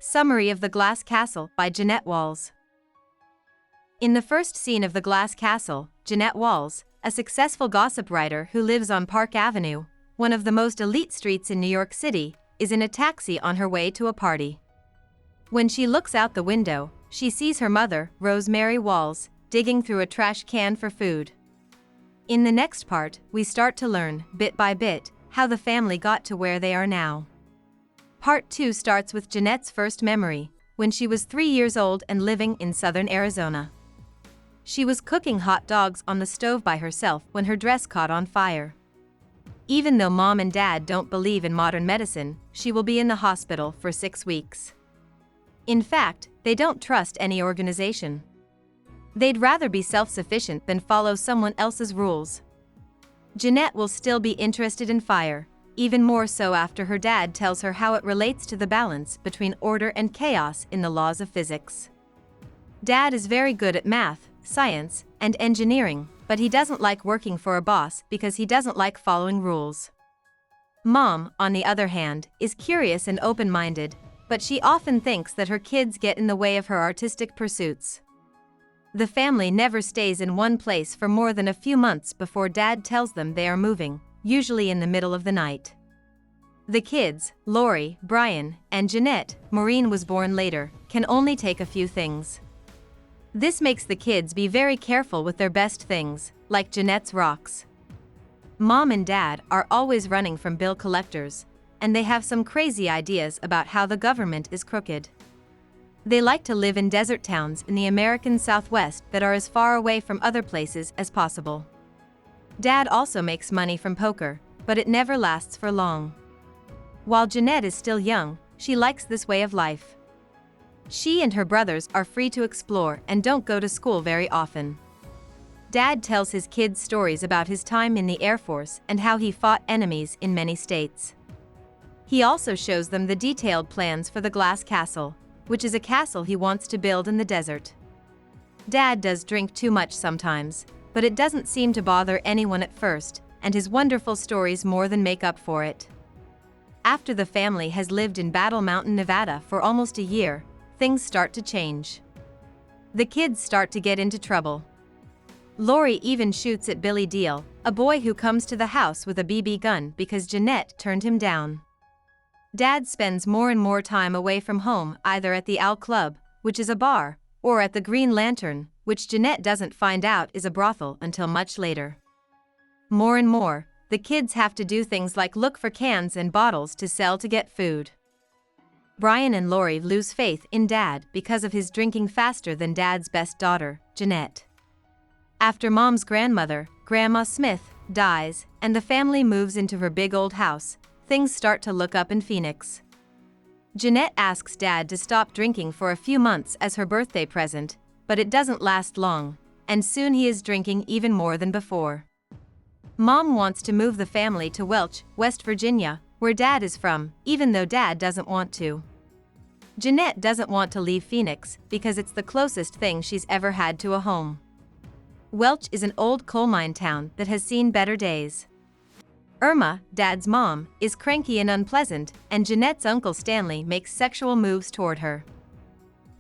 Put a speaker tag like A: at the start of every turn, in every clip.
A: Summary of The Glass Castle by Jeanette Walls. In the first scene of The Glass Castle, Jeanette Walls, a successful gossip writer who lives on Park Avenue, one of the most elite streets in New York City, is in a taxi on her way to a party. When she looks out the window, she sees her mother, Rosemary Walls, digging through a trash can for food. In the next part, we start to learn, bit by bit, how the family got to where they are now. Part 2 starts with Jeanette's first memory, when she was 3 years old and living in southern Arizona. She was cooking hot dogs on the stove by herself when her dress caught on fire. Even though Mom and Dad don't believe in modern medicine, she will be in the hospital for 6 weeks. In fact, they don't trust any organization. They'd rather be self-sufficient than follow someone else's rules. Jeanette will still be interested in fire, even more so after her dad tells her how it relates to the balance between order and chaos in the laws of physics. Dad is very good at math, science, and engineering, but he doesn't like working for a boss because he doesn't like following rules. Mom, on the other hand, is curious and open-minded, but she often thinks that her kids get in the way of her artistic pursuits. The family never stays in one place for more than a few months before Dad tells them they are moving, usually in the middle of the night. The kids, Lori, Brian, and Jeanette, Maureen was born later, can only take a few things. This makes the kids be very careful with their best things, like Jeanette's rocks. Mom and Dad are always running from bill collectors, and they have some crazy ideas about how the government is crooked. They like to live in desert towns in the American Southwest that are as far away from other places as possible. Dad also makes money from poker, but it never lasts for long. While Jeanette is still young, she likes this way of life. She and her brothers are free to explore and don't go to school very often. Dad tells his kids stories about his time in the Air Force and how he fought enemies in many states. He also shows them the detailed plans for the Glass Castle, which is a castle he wants to build in the desert. Dad does drink too much sometimes, but it doesn't seem to bother anyone at first, and his wonderful stories more than make up for it. After the family has lived in Battle Mountain, Nevada for almost a year, things start to change. The kids start to get into trouble. Lori even shoots at Billy Deal, a boy who comes to the house with a BB gun because Jeanette turned him down. Dad spends more and more time away from home, either at the Owl Club, which is a bar, or at the Green Lantern, which Jeanette doesn't find out is a brothel until much later. More and more, the kids have to do things like look for cans and bottles to sell to get food. Brian and Lori lose faith in Dad because of his drinking faster than Dad's best daughter, Jeanette. After Mom's grandmother, Grandma Smith, dies, and the family moves into her big old house, things start to look up in Phoenix. Jeanette asks Dad to stop drinking for a few months as her birthday present, but it doesn't last long, and soon he is drinking even more than before. Mom wants to move the family to Welch, West Virginia, where Dad is from, even though Dad doesn't want to. Jeanette doesn't want to leave Phoenix because it's the closest thing she's ever had to a home. Welch is an old coal mine town that has seen better days. Irma, Dad's mom, is cranky and unpleasant, and Jeanette's uncle Stanley makes sexual moves toward her.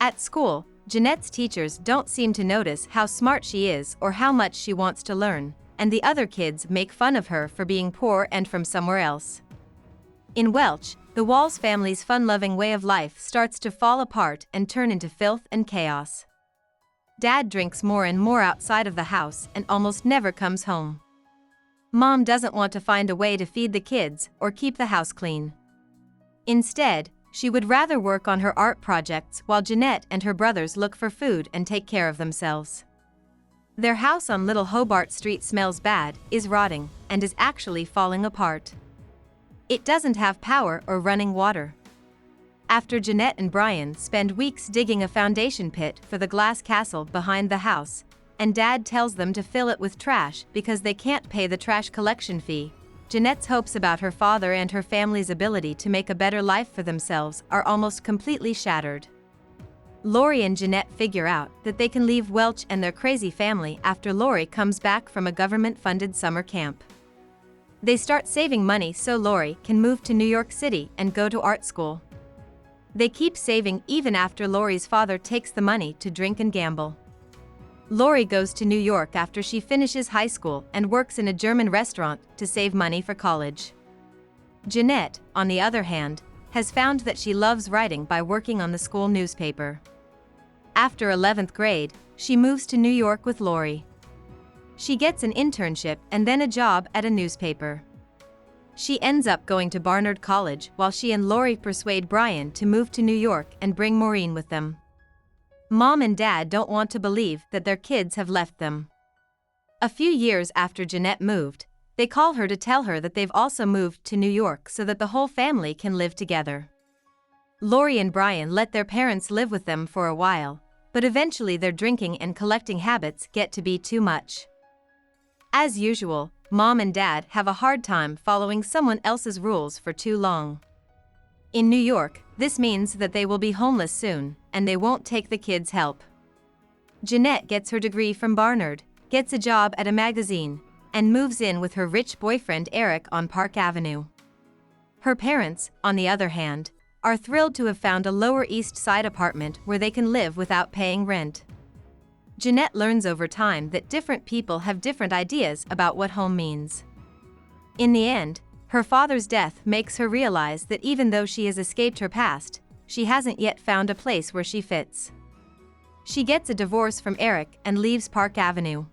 A: At school, Jeanette's teachers don't seem to notice how smart she is or how much she wants to learn, and the other kids make fun of her for being poor and from somewhere else. In Welch, the Walls family's fun-loving way of life starts to fall apart and turn into filth and chaos. Dad drinks more and more outside of the house and almost never comes home. Mom doesn't want to find a way to feed the kids or keep the house clean. Instead, she would rather work on her art projects while Jeanette and her brothers look for food and take care of themselves. Their house on Little Hobart Street smells bad, is rotting, and is actually falling apart. It doesn't have power or running water. After Jeanette and Brian spend weeks digging a foundation pit for the glass castle behind the house, and Dad tells them to fill it with trash because they can't pay the trash collection fee, Jeanette's hopes about her father and her family's ability to make a better life for themselves are almost completely shattered. Lori and Jeanette figure out that they can leave Welch and their crazy family after Lori comes back from a government-funded summer camp. They start saving money so Lori can move to New York City and go to art school. They keep saving even after Lori's father takes the money to drink and gamble. Lori goes to New York after she finishes high school and works in a German restaurant to save money for college. Jeanette, on the other hand, has found that she loves writing by working on the school newspaper. After 11th grade, she moves to New York with Lori. She gets an internship and then a job at a newspaper. She ends up going to Barnard College while she and Lori persuade Brian to move to New York and bring Maureen with them. Mom and Dad don't want to believe that their kids have left them. A few years after Jeanette moved, they call her to tell her that they've also moved to New York so that the whole family can live together. Lori and Brian let their parents live with them for a while, but eventually their drinking and collecting habits get to be too much. As usual, Mom and Dad have a hard time following someone else's rules for too long. In New York, this means that they will be homeless soon, and they won't take the kids' help. Jeanette gets her degree from Barnard, gets a job at a magazine, and moves in with her rich boyfriend Eric on Park Avenue. Her parents, on the other hand, are thrilled to have found a Lower East Side apartment where they can live without paying rent. Jeanette learns over time that different people have different ideas about what home means. In the end, her father's death makes her realize that even though she has escaped her past, she hasn't yet found a place where she fits. She gets a divorce from Eric and leaves Park Avenue.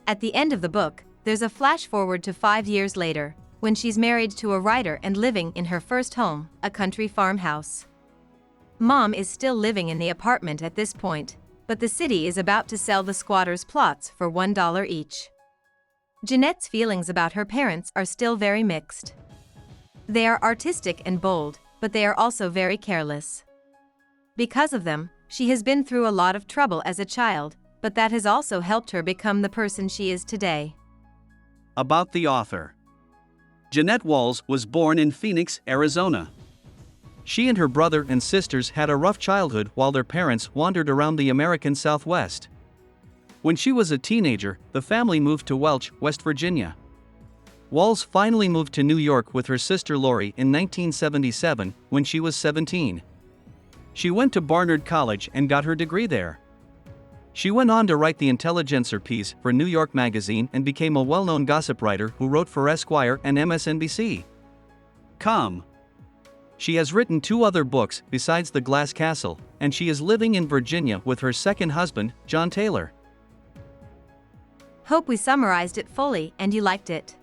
A: At the end of the book, there's a flash forward to 5 years later, when she's married to a writer and living in her first home, a country farmhouse. Mom is still living in the apartment at this point, but the city is about to sell the squatters' plots for $1 each. Jeanette's feelings about her parents are still very mixed. They are artistic and bold, but they are also very careless. Because of them, she has been through a lot of trouble as a child, but that has also helped her become the person she is today.
B: About the author. Jeanette Walls was born in Phoenix, Arizona. She and her brother and sisters had a rough childhood while their parents wandered around the American Southwest. When she was a teenager, the family moved to Welch, West Virginia. Walls finally moved to New York with her sister Lori in 1977, when she was 17. She went to Barnard College and got her degree there. She went on to write the Intelligencer piece for New York Magazine and became a well-known gossip writer who wrote for Esquire and MSNBC.com. She has written 2 other books besides The Glass Castle, and she is living in Virginia with her second husband, John Taylor.
A: Hope we summarized it fully and you liked it.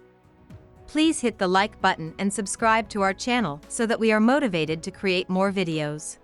A: Please hit the like button and subscribe to our channel so that we are motivated to create more videos.